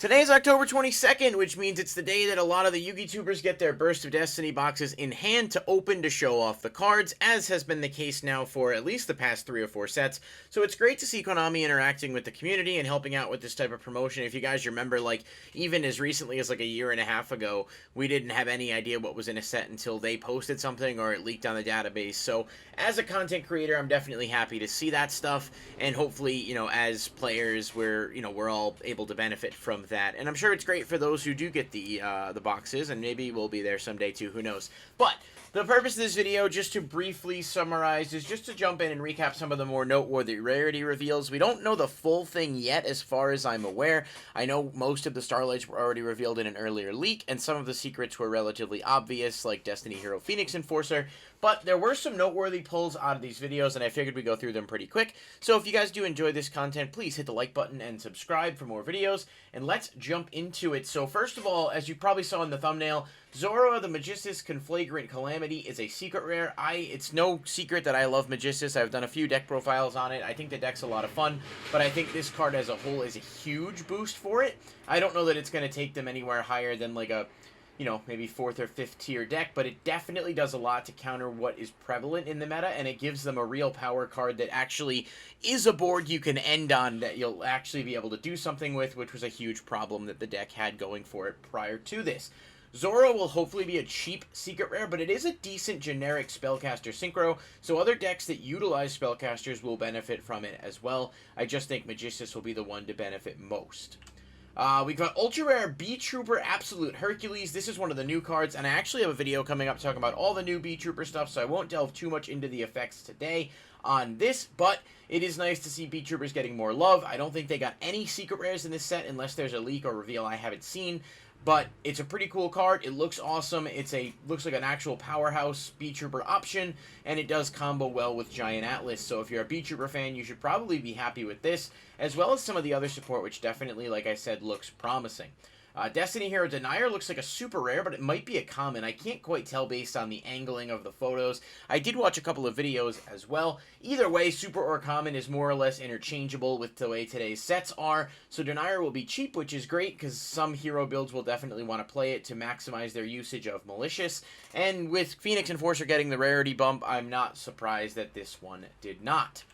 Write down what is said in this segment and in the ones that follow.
Today is October 22nd, which means it's the day that a lot of the YuGiTubers get their Burst of Destiny boxes in hand to open to show off the cards, as has been the case now for at least the past 3 or 4 sets. So it's great to see Konami interacting with the community and helping out with this type of promotion. If you guys remember, like, even as recently as like a year and a half ago, we didn't have any idea what was in a set until they posted something or it leaked on the database. So as a content creator, I'm definitely happy to see that stuff, and hopefully, you know, as players, we're all able to benefit from that. And I'm sure it's great for those who do get the boxes, and maybe we'll be there someday too, who knows. But the purpose of this video, just to briefly summarize, is just to jump in and recap some of the more noteworthy rarity reveals. We don't know the full thing yet as far as I'm aware. I know most of the Starlights were already revealed in an earlier leak, and some of the secrets were relatively obvious, like Destiny Hero Phoenix Enforcer, but there were some noteworthy pulls out of these videos, and I figured we'd go through them pretty quick. So if you guys do enjoy this content, please hit the like button and subscribe for more videos, and let's jump into it. So first of all, as you probably saw in the thumbnail, Zoro the Magistus Conflagrant Calamity is a secret rare. It's no secret that I love Magistus. I've done a few deck profiles on it. I think the deck's a lot of fun, but I think this card as a whole is a huge boost for it. I don't know that it's going to take them anywhere higher than like a, you know, maybe 4th or 5th tier deck, but it definitely does a lot to counter what is prevalent in the meta, and it gives them a real power card that actually is a board you can end on, that you'll actually be able to do something with, which was a huge problem that the deck had going for it prior to this. Zoro will hopefully be a cheap secret rare, but it is a decent generic spellcaster synchro, so other decks that utilize spellcasters will benefit from it as well. I just think Magistus will be the one to benefit most. We've got Ultra Rare B-Trooper Absolute Hercules. This is one of the new cards, and I actually have a video coming up talking about all the new B-Trooper stuff, so I won't delve too much into the effects today on this, but it is nice to see B-Troopers getting more love. I don't think they got any secret rares in this set unless there's a leak or reveal I haven't seen, but it's a pretty cool card. It looks awesome. Looks like an actual powerhouse B-Trooper option, and it does combo well with Giant Atlas. So if you're a B-Trooper fan, you should probably be happy with this, as well as some of the other support, which definitely, like I said, looks promising. Destiny Hero Denier looks like a super rare, but it might be a common. I can't quite tell based on the angling of the photos. I did watch a couple of videos as well. Either way, super or common is more or less interchangeable with the way today's sets are. So Denier will be cheap, which is great because some hero builds will definitely want to play it to maximize their usage of Malicious. And with Phoenix Enforcer getting the rarity bump, I'm not surprised that this one did not.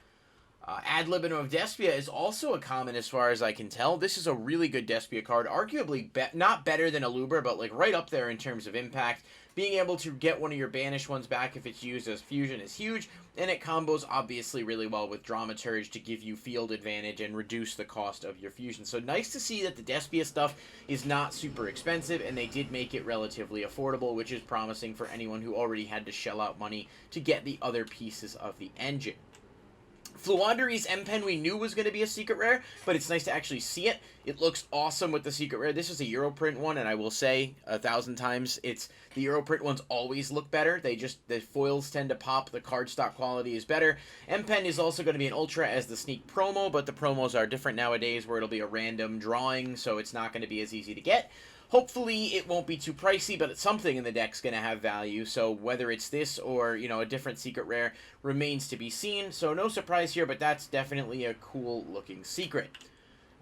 Ad Libitum of Despia is also a common as far as I can tell. This is a really good Despia card, arguably not better than Aluber, but like right up there in terms of impact. Being able to get one of your banished ones back if it's used as fusion is huge, and it combos obviously really well with Dramaturge to give you field advantage and reduce the cost of your fusion. So nice to see that the Despia stuff is not super expensive, and they did make it relatively affordable, which is promising for anyone who already had to shell out money to get the other pieces of the engine. Floowander's M-Pen we knew was going to be a secret rare, but it's nice to actually see it. It looks awesome with the secret rare. This is a Europrint one, and I will say 1,000 times, the Europrint ones always look better. The foils tend to pop, the cardstock quality is better. M-Pen is also going to be an Ultra as the sneak promo, but the promos are different nowadays where it'll be a random drawing, so it's not going to be as easy to get. Hopefully it won't be too pricey, but something in the deck's going to have value, so whether it's this or, you know, a different secret rare remains to be seen. So no surprise here, but that's definitely a cool looking secret.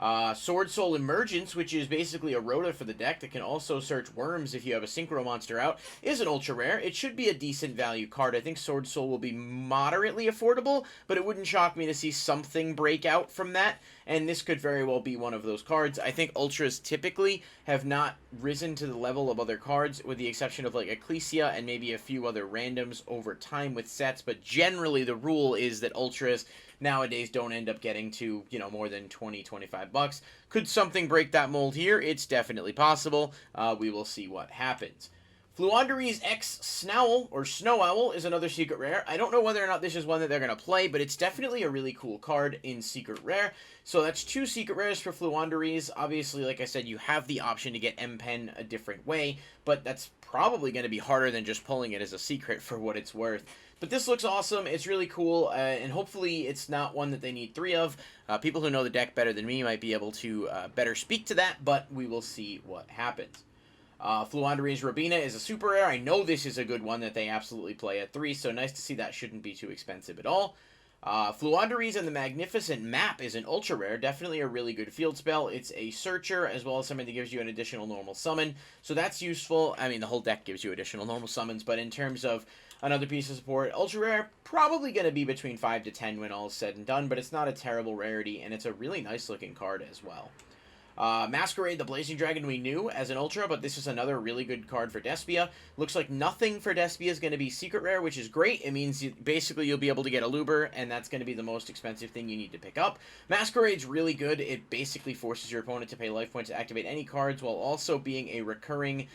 Swordsoul Emergence, which is basically a Rota for the deck that can also search worms if you have a Synchro monster out, is an ultra rare. It should be a decent value card. I think Swordsoul will be moderately affordable, but it wouldn't shock me to see something break out from that, and this could very well be one of those cards. I think ultras typically have not risen to the level of other cards, with the exception of like Ecclesia and maybe a few other randoms over time with sets, but generally the rule is that ultras nowadays don't end up getting to, you know, more than 20-25 bucks. Could something break that mold here? It's definitely possible. We will see what happens. Floowander's X Snowl, or Snow Owl, is another secret rare. I don't know whether or not this is one that they're going to play, but it's definitely a really cool card in secret rare. So that's 2 secret rares for Floowander's. Obviously, like I said, you have the option to get M-Pen a different way, but that's probably going to be harder than just pulling it as a secret for what it's worth. But this looks awesome. It's really cool, and hopefully it's not one that they need 3 of. People who know the deck better than me might be able to better speak to that, but we will see what happens. Floowander's Robina is a super rare. I know this is a good one that they absolutely play at 3, so nice to see that shouldn't be too expensive at all. Floowander and the Magnificent Map is an ultra rare, definitely a really good field spell. It's a searcher as well as something that gives you an additional normal summon, so that's useful. I mean, the whole deck gives you additional normal summons, but in terms of another piece of support, ultra rare, probably going to be between 5 to 10 when all is said and done, but it's not a terrible rarity, and it's a really nice looking card as well. Masquerade, the Blazing Dragon, we knew as an Ultra, but this is another really good card for Despia. Looks like nothing for Despia is going to be Secret Rare, which is great. It means basically you'll be able to get a Luber, and that's going to be the most expensive thing you need to pick up. Masquerade's really good. It basically forces your opponent to pay life points to activate any cards, while also being a recurring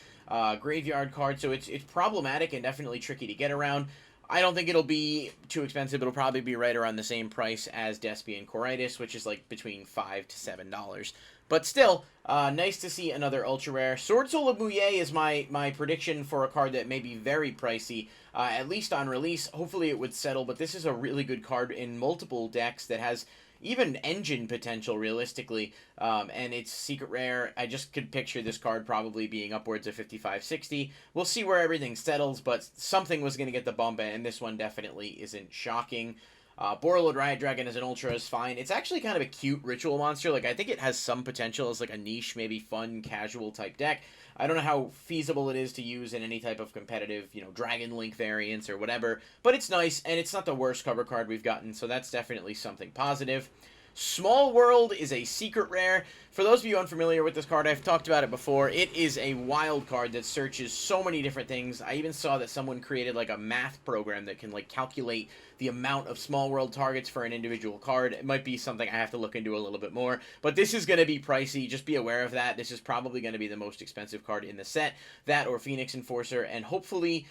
graveyard card, so it's problematic and definitely tricky to get around. I don't think it'll be too expensive. It'll probably be right around the same price as Despia and Coritis, which is like between $5 to $7. But still, nice to see another ultra rare. Swordsoul of Mouye is my prediction for a card that may be very pricey, at least on release. Hopefully it would settle, but this is a really good card in multiple decks that has even engine potential, realistically, and it's secret rare. I just could picture this card probably being upwards of 55, 60. We'll see where everything settles, but something was going to get the bump, and this one definitely isn't shocking. Borreload Riot Dragon as an Ultra is fine. It's actually kind of a cute ritual monster. Like, I think it has some potential as like a niche, maybe fun, casual type deck. I don't know how feasible it is to use in any type of competitive, Dragon Link variants or whatever, but it's nice, and it's not the worst cover card we've gotten, so that's definitely something positive. Small World is a secret rare. For those of you unfamiliar with this card, I've talked about it before. It is a wild card that searches so many different things. I even saw that someone created like a math program that can like calculate the amount of Small World targets for an individual card. It might be something I have to look into a little bit more, but this is going to be pricey. Just be aware of that. This is probably going to be the most expensive card in the set. That or Phoenix Enforcer, and hopefully,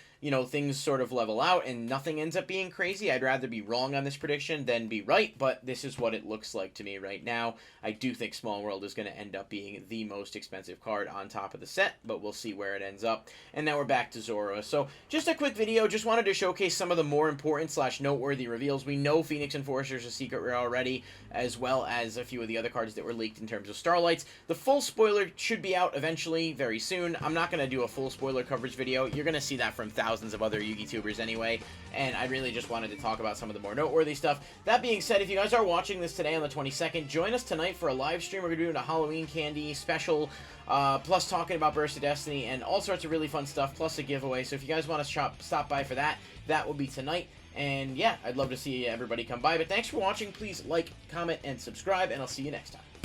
things sort of level out and nothing ends up being crazy. I'd rather be wrong on this prediction than be right, but this is what it looks like to me right now. I do think Small World is going to end up being the most expensive card on top of the set, but we'll see where it ends up. And now we're back to Zora. So just a quick video, just wanted to showcase some of the more important / noteworthy reveals. We know Phoenix Enforcer is a secret rare already, as well as a few of the other cards that were leaked in terms of Starlights. The full spoiler should be out eventually, very soon. I'm not going to do a full spoiler coverage video. You're going to see that from thousands of other Yu-Gi tubers anyway, and I really just wanted to talk about some of the more noteworthy stuff. That being said, if you guys are watching this today on the 22nd, join us tonight for a live stream. We're going to be doing a Halloween candy special, plus talking about Burst of Destiny and all sorts of really fun stuff, plus a giveaway. So if you guys want to stop by for that, that will be tonight. And yeah, I'd love to see everybody come by. But thanks for watching. Please like, comment, and subscribe, and I'll see you next time.